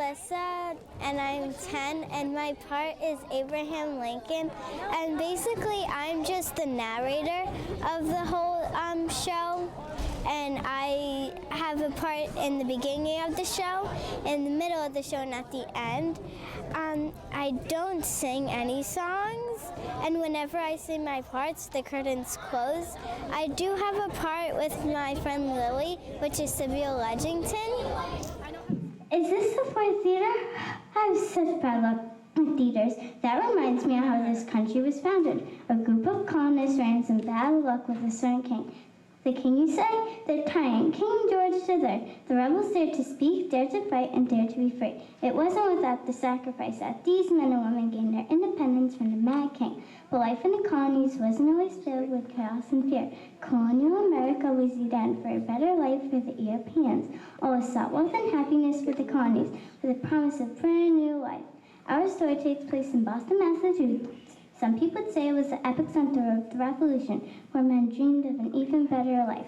Alyssa, and I'm 10, and my part is Abraham Lincoln. And basically, I'm just the narrator of the whole show. And I have a part in the beginning of the show, in the middle of the show, and at the end. I don't sing any songs, and whenever I sing my parts, the curtains close. I do have a part with my friend Lily, which is Sibyl Legington. Is this the fourth theater? I have such bad luck with theaters. That reminds me of how this country was founded. A group of colonists ran some bad luck with a certain king. The king, you say? The tyrant, King George III. The rebels dared to speak, dared to fight, and dared to be free. It wasn't without the sacrifice that these men and women gained their independence from the mad king. But life in the colonies wasn't always filled with chaos and fear. Colonial America was the end for a better life for the Europeans. All was sought wealth and happiness for the colonies, with the promise of brand new life. Our story takes place in Boston, Massachusetts. Some people would say it was the epic center of the Revolution, where men dreamed of an even better life.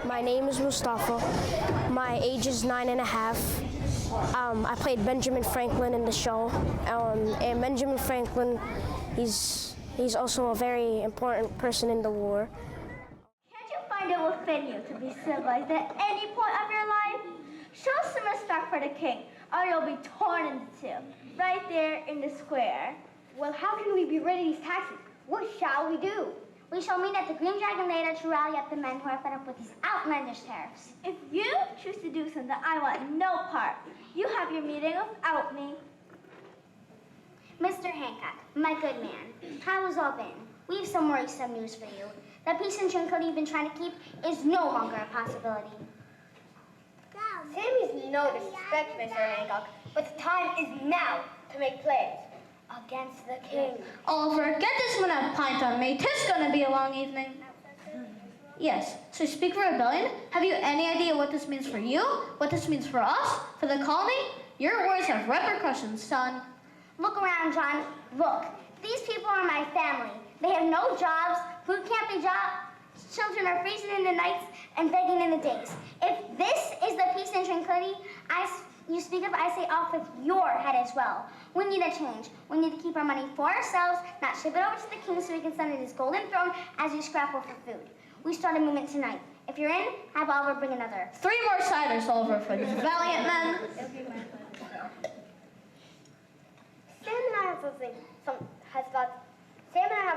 My name is Mustafa. My age is 9.5. I played Benjamin Franklin in the show. And Benjamin Franklin, he's also a very important person in the war. Can't you find it within you to be civilized at any point of your life? Show some respect for the king, or you'll be torn in two, right there in the square. Well, how can we be rid of these taxes? What shall we do? We shall meet at the Green Dragon later to rally up the men who are fed up with these outlandish tariffs. If you choose to do something, I want no part. You have your meeting without me. Mr. Hancock, my good man, how has all been? We have some worrisome news for you. The peace and tranquility you've been trying to keep is no longer a possibility. Sammy's no disrespect, Mr. Hancock, but the time is now to make plans against the king. Oliver, get this one a pint on me. 'Tis gonna be a long evening. Yes, so speak for rebellion. Have you any idea what this means for you? What this means for us? For the colony? Your words have repercussions, son. Look around, John. Look, these people are my family. They have no jobs, food can't be children are freezing in the nights and begging in the days. If this is the peace and tranquility you speak of, I say off with your head as well. We need a change. We need to keep our money for ourselves, not ship it over to the king so he can send it his golden throne as we scrapple for food. We start a movement tonight. If you're in, have Oliver bring another. 3 more ciders, Oliver, for these valiant men. Sam and I have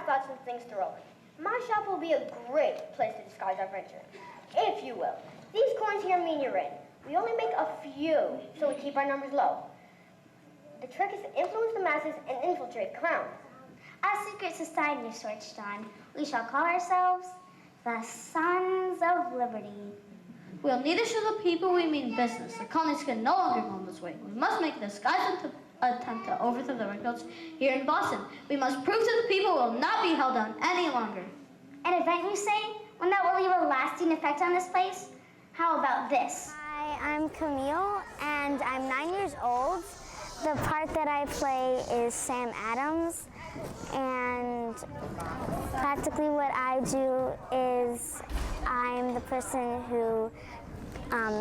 thought some things through. My shop will be a great place to disguise our venture, if you will. These coins here mean you're in. We only make a few, so we keep our numbers low. The trick is to influence the masses and infiltrate crowns. A secret society of sorts, John. We shall call ourselves the Sons of Liberty. We'll need to show the people we mean business. The colonies can no longer go this way. We must make a disguised attempt to overthrow the redcoats here in Boston. We must prove to the people we will not be held down any longer. An event, you say? One that will leave a lasting effect on this place? How about this? Hi, I'm Camille, and I'm 9 years old. The part that I play is Sam Adams, and practically what I do is I'm the person who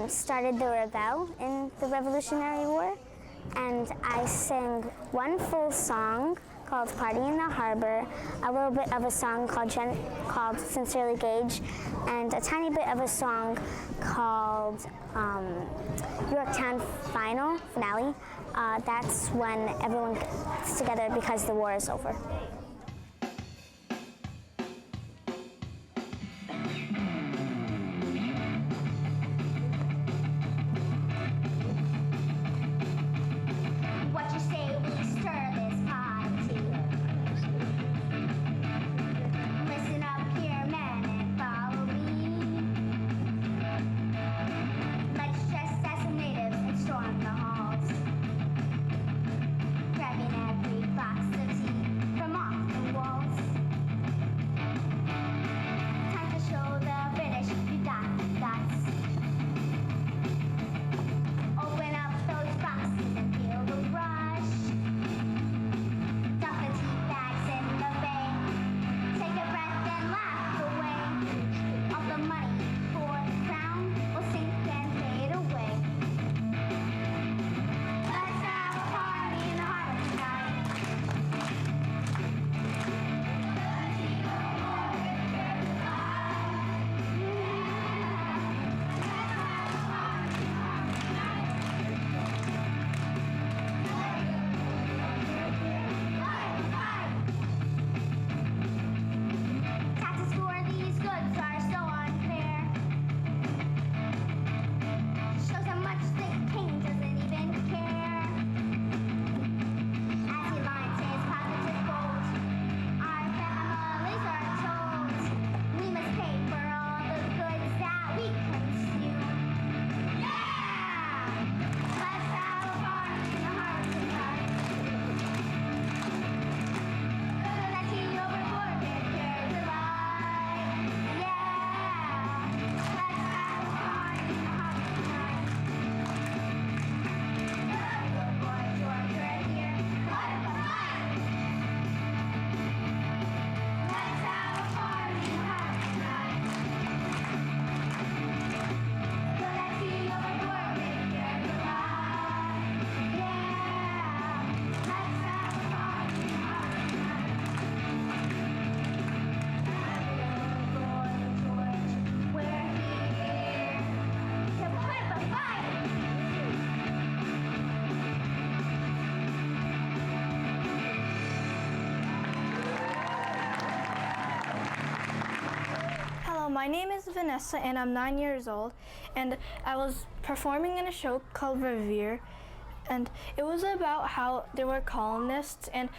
started the rebel in the Revolutionary War, and I sing one full song called Party in the Harbor, a little bit of a song called Sincerely Gage, and a tiny bit of a song called Yorktown Finale. That's when everyone gets together because the war is over. What you say we stir this party? Listen up here, men, and follow me. Let's dress as some natives and storm the halls, grabbing every box of tea from off My name is Vanessa and I'm 9 years old, and I was performing in a show called Revere, and it was about how there were colonists and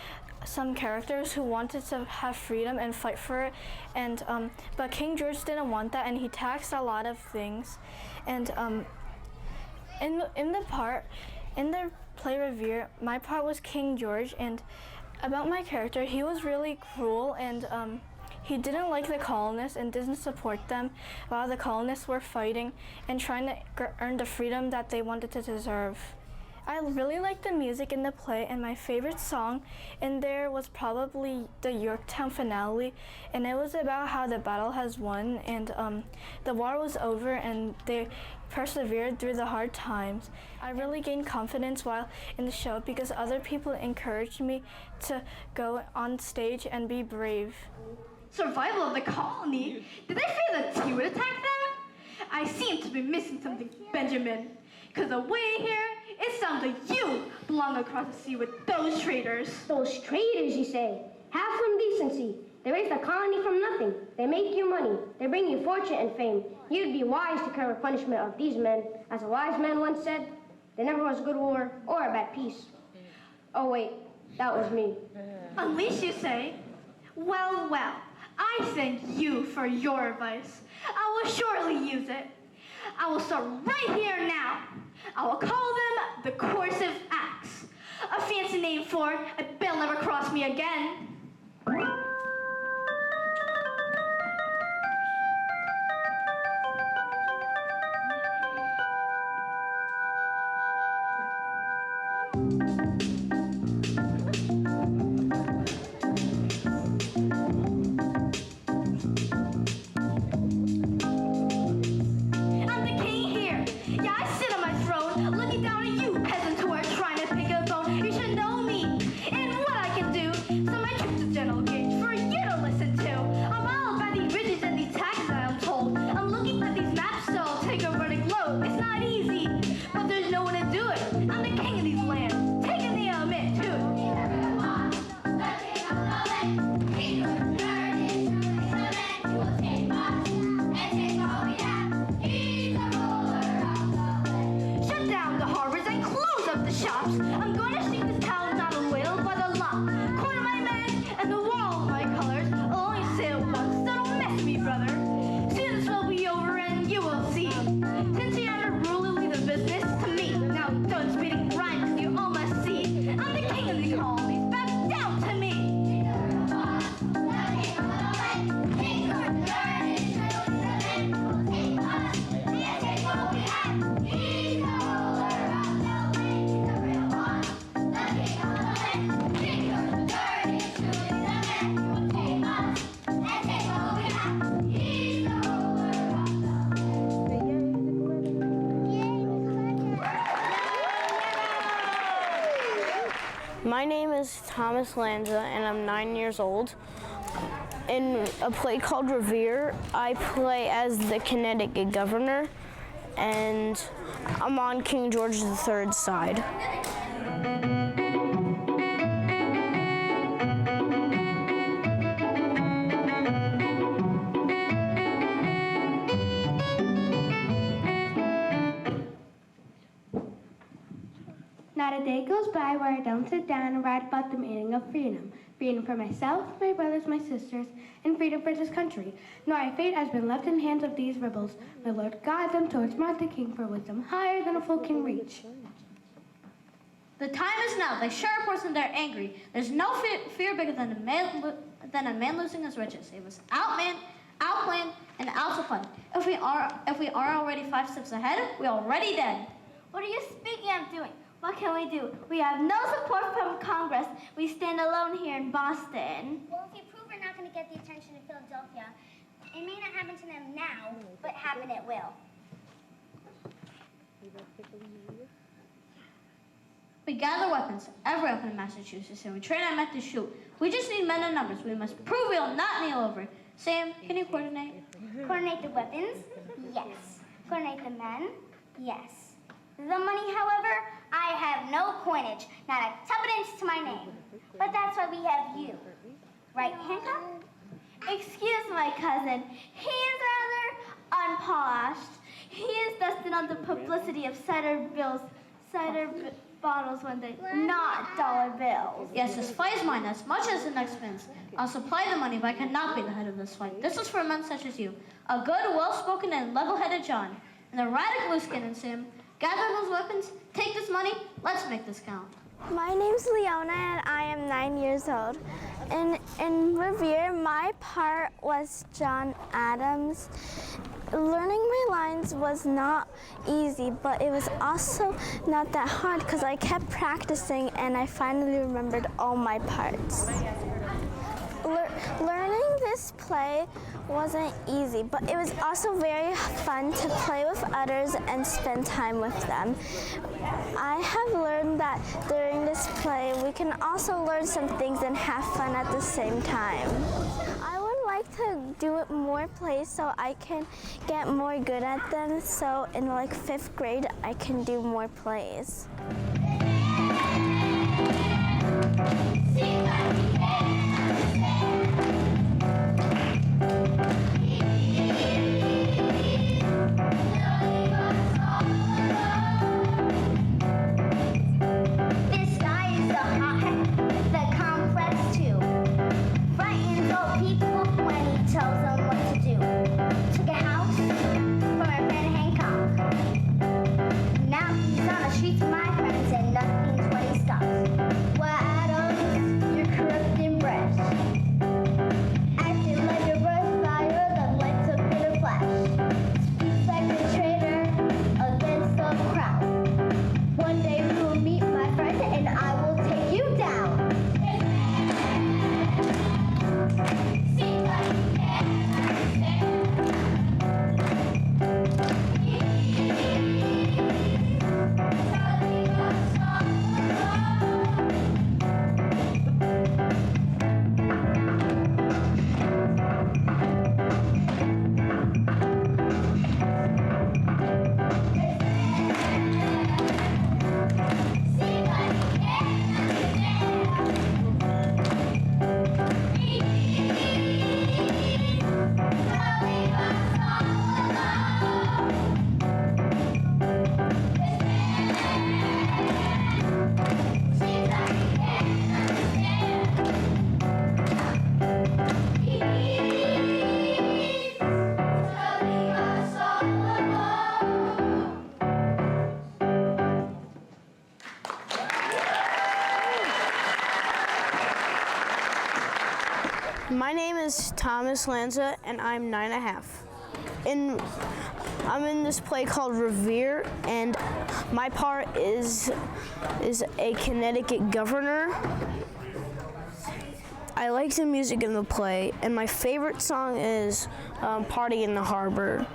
some characters who wanted to have freedom and fight for it, and but King George didn't want that, and he taxed a lot of things. And in the play Revere, my part was King George, and about my character, he was really cruel, and he didn't like the colonists and didn't support them while the colonists were fighting and trying to earn the freedom that they wanted to deserve. I really liked the music in the play, and my favorite song in there was probably the Yorktown finale, and it was about how the battle has won and the war was over and they persevered through the hard times. I really gained confidence while in the show because other people encouraged me to go on stage and be brave. Survival of the colony? Did they say that he would attack them? I seem to be missing something, Benjamin. Because the way here, it sounds like you belong across the sea with those traitors. Those traitors, you say? Have some decency. They raise the colony from nothing. They make you money. They bring you fortune and fame. You'd be wise to cover punishment of these men. As a wise man once said, there never was good war or a bad peace. Oh wait, that was me. Unleash, you say? Well, well, I thank you for your advice. I will surely use it. I will start right here now. I will call them the Coercive Acts. A fancy name for a bill never cross me again. My name is Thomas Lanza, and I'm 9 years old. In a play called Revere, I play as the Connecticut governor, and I'm on King George III's side. Not a day goes by where I don't sit down and write about the meaning of freedom. Freedom for myself, my brothers, my sisters, and freedom for this country. Nor our fate has been left in hands of these rebels. My Lord guide them towards Martha King for wisdom higher than a fool can reach. The time is now. They share reports and they're angry. There's no fear bigger than a man losing his riches. It was outmanned, outplanned, and out-to-fund. If we are already 5 steps ahead, we're already dead. What are you speaking of doing? What can we do? We have no support from Congress. We stand alone here in Boston. Well, if you prove we're not going to get the attention of Philadelphia, it may not happen to them now, but happen it will. We gather weapons, every weapon in Massachusetts, and we train our men to shoot. We just need men in numbers. We must prove we will not kneel over. Sam, can you coordinate? Coordinate the weapons? Yes. Coordinate the men? Yes. The money, however, I have no coinage, not a tuppence to my name. But that's why we have you. Right, Hancock? excuse my cousin. He is rather unpolished. He is destined on the publicity of bottles one day, not dollar bills. Yes, this fight is mine as much as the next man's. I'll supply the money, but I cannot be the head of this fight. This is for men such as you, a good, well-spoken, and level-headed John, and the radical Skin and Sam. Gather those weapons, take this money, let's make this count. My name's Leona and I am 9 years old. In Revere, my part was John Adams. Learning my lines was not easy, but it was also not that hard because I kept practicing and I finally remembered all my parts. Learning this play wasn't easy, but it was also very fun to play with others and spend time with them. I have learned that during this play, we can also learn some things and have fun at the same time. I would like to do it more plays so I can get more good at them, so in like 5th grade, I can do more plays. My name is Thomas Lanza, and I'm 9½. I'm in this play called Revere, and my part is a Connecticut governor. I like the music in the play, and my favorite song is Party in the Harbor.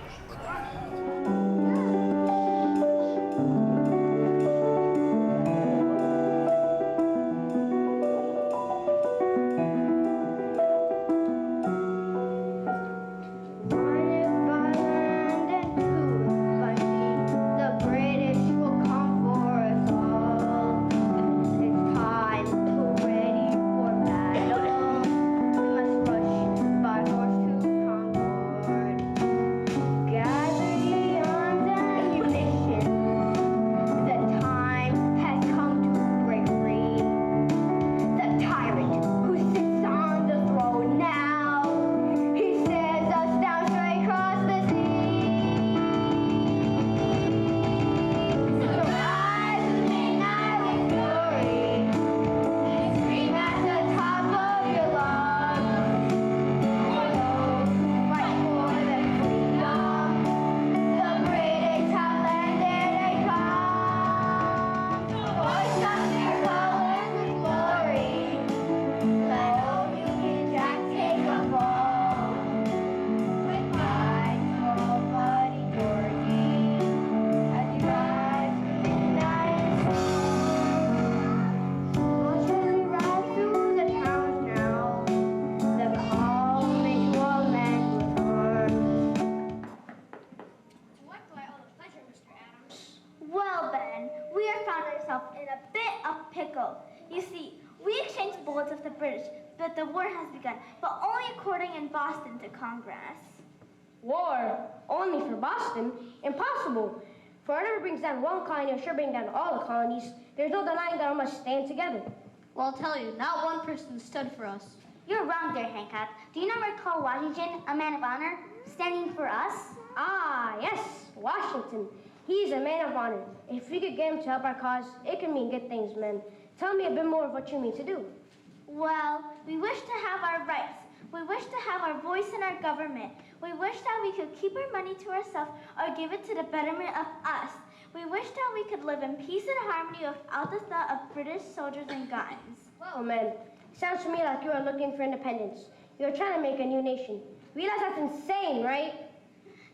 Well, Ben, we have found ourselves in a bit of pickle. You see, We exchanged bullets with the British, but the war has begun, but only according in Boston to Congress. War? Only for Boston? Impossible. For whatever brings down one colony, will sure bring down all the colonies. There's no denying that we must stand together. Well, I'll tell you, not one person stood for us. You're wrong there, Hancock. Do you not recall Washington, a man of honor, standing for us? Ah, yes, Washington. He's a man of honor. If we could get him to help our cause, it could mean good things, men. Tell me a bit more of what you mean to do. Well, we wish to have our rights. We wish to have our voice in our government. We wish that we could keep our money to ourselves or give it to the betterment of us. We wish that we could live in peace and harmony without the thought of British soldiers and guns. Well, men, sounds to me like you are looking for independence. You're trying to make a new nation. Realize that's insane, right?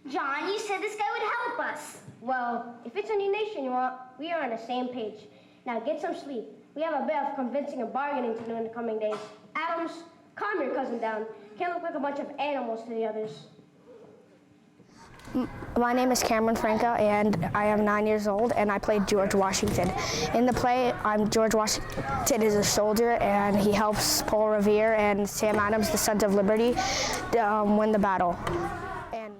John, you said this guy would help us. Well, if it's a new nation you want, we are on the same page. Now get some sleep. We have a bit of convincing and bargaining to do in the coming days. Adams, calm your cousin down. Can't look like a bunch of animals to the others. My name is Cameron Franco, and I am 9 years old, and I played George Washington. In the play, George Washington is a soldier, and he helps Paul Revere and Sam Adams, the Sons of Liberty, win the battle. And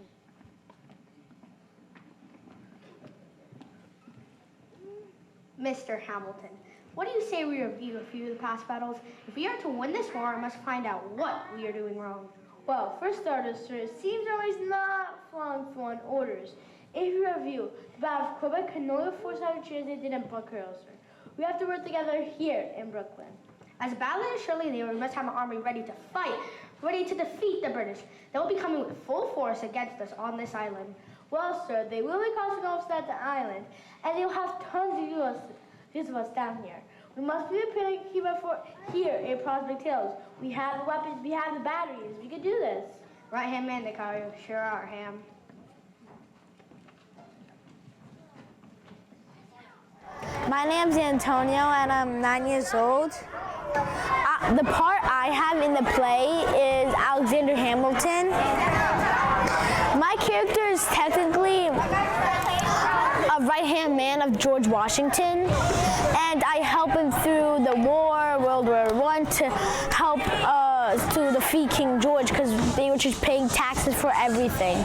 Mr. Hamilton, what do you say we review a few of the past battles? If we are to win this war, we must find out what we are doing wrong. Well, for starters, sir, it seems our ways not following through on orders. If you review, the Battle of Quebec can only force out a chance they did in Bunker Hill, sir. We have to work together here in Brooklyn. As badly as surely they were, we must have an army ready to fight, ready to defeat the British. They will be coming with full force against us on this island. Well, sir, they will be crossing off Staten Island, and they'll have tons of us down here. We must be prepared to keep our fort here in Prospect Hills. We have the weapons, we have the batteries. We can do this. Right-hand man, they call you. Sure are, Ham. My name's Antonio, and I'm 9 years old. The part I have in the play is Alexander Hamilton. My character is technically a right-hand man of George Washington, and I help him through the war, World War I, to help to defeat King George, because they were just paying taxes for everything.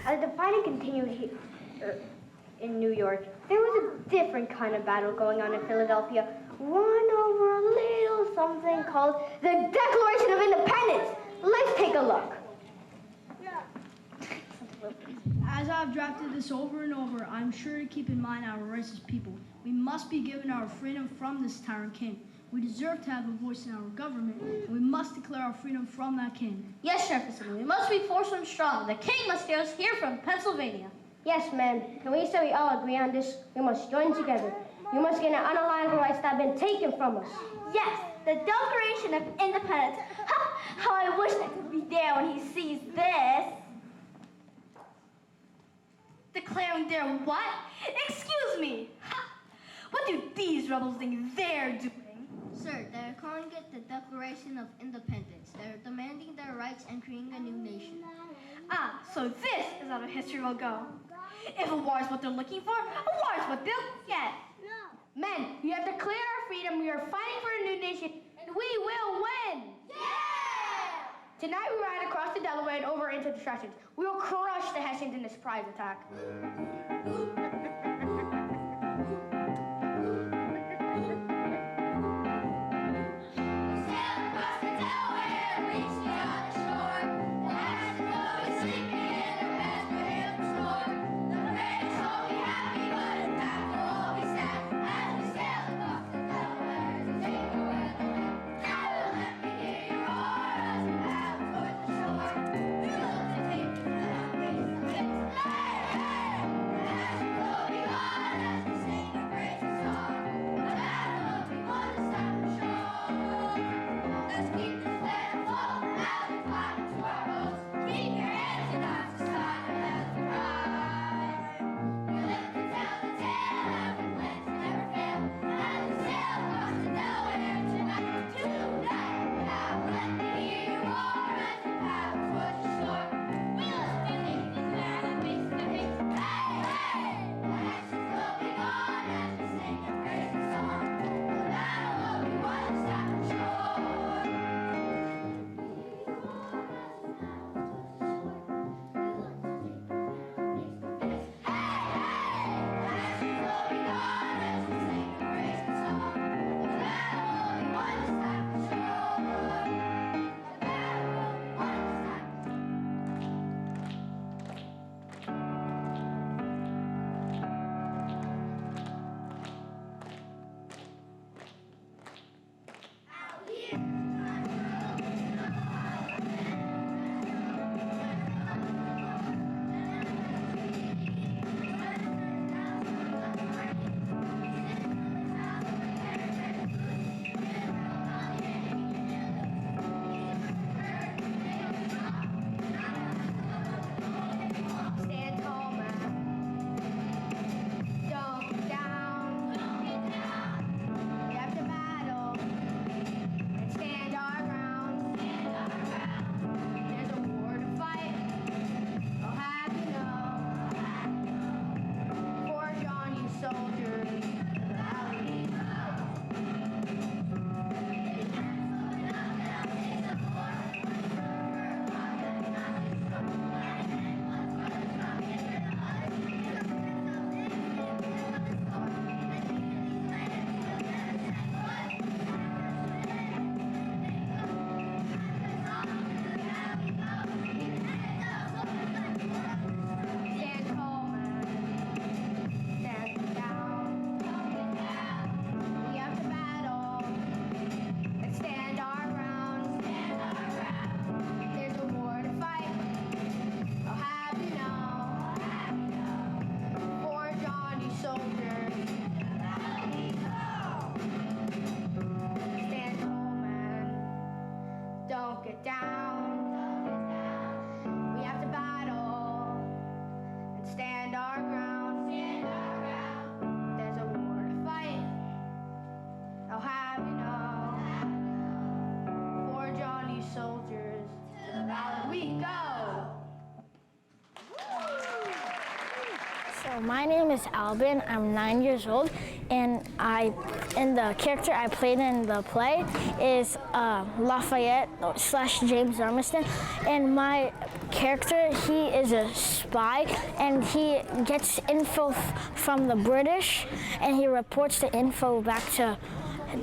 As the fighting continued here in New York, there was a different kind of battle going on in Philadelphia. One over a little something called the Declaration of Independence. Let's take a look. As I've drafted this over and over, I'm sure to keep in mind our rights as people. We must be given our freedom from this tyrant king. We deserve to have a voice in our government, and we must declare our freedom from that king. Yes, Jefferson, we must be forceful and strong. The king must hear us here from Pennsylvania. Yes, men. Can we say we all agree on this? We must join together. We must gain our unalienable rights that have been taken from us. Yes, the Declaration of Independence. How I wish I could be there when he sees this. Declaring their what? Excuse me. What do these rebels think they're doing? Sir, they're calling it the Declaration of Independence. They're demanding their rights and creating a new nation. Ah, so this is how the history will go. If a war is what they're looking for, a war is what they'll get. Men, we have declared our freedom. We are fighting for a new nation, and we will win. Yeah! Tonight we ride across the Delaware and over into the Stratfords. We will crush the Hessians in this surprise attack. broke it down. We have to battle and stand our ground. There's a war to fight. I'll have you know. Forge on you soldiers, to the battle we go. So my name is Albin. I'm 9 years old, and the character I played in the play is Lafayette / James Armiston. And my character, he is a spy, and he gets info from the British, and he reports the info back to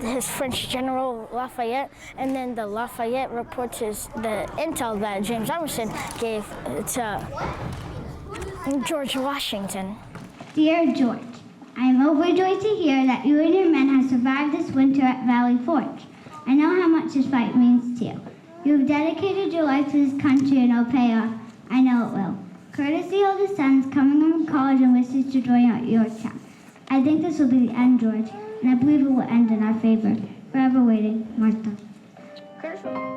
his French General Lafayette, and then the Lafayette reports the intel that James Armiston gave to George Washington. Dear George, I am overjoyed to hear that you and your men have survived this winter at Valley Forge. I know how much this fight means to you. You have dedicated your life to this country and it'll pay off. I know it will. Courtesy of the sons coming from college and wishes to join you at Yorktown. I think this will be the end, George, and I believe it will end in our favor. Forever waiting, Martha. Curtis.